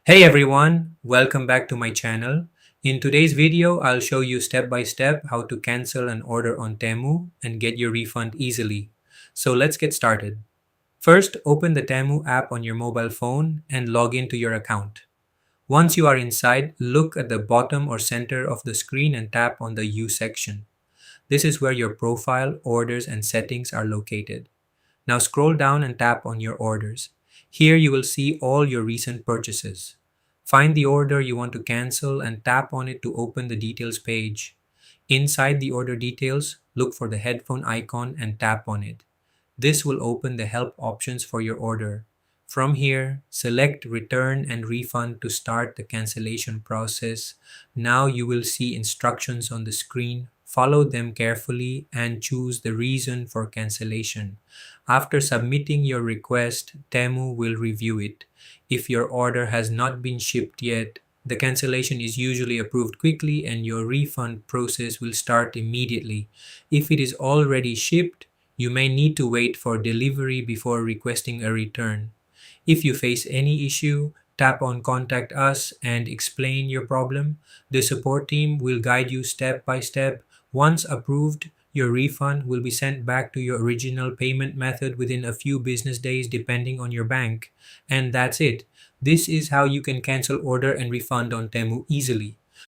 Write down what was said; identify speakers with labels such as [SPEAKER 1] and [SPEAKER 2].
[SPEAKER 1] Hey everyone, welcome back to my channel. In today's video, I'll show you step by step how to cancel an order on Temu and get your refund easily. So let's get started. First, open the Temu app on your mobile phone and log into your account. Once you are inside, look at the bottom or center of the screen and tap on the U section. This is where your profile, orders, and settings are located. Now scroll down and tap on your orders. Here you will see all your recent purchases. Find the order you want to cancel and tap on it to open the details page. Inside the order details, look for the headphone icon and tap on it. This will open the help options for your order. From here, select Return and Refund to start the cancellation process. Now you will see instructions on the screen. Follow them carefully and choose the reason for cancellation. After submitting your request, Temu will review it. If your order has not been shipped yet, the cancellation is usually approved quickly and your refund process will start immediately. If it is already shipped, you may need to wait for delivery before requesting a return. If you face any issue, tap on Contact Us and explain your problem. The support team will guide you step by step. Once approved, your refund will be sent back to your original payment method within a few business days depending on your bank. And that's it. This is how you can cancel order and refund on Temu easily.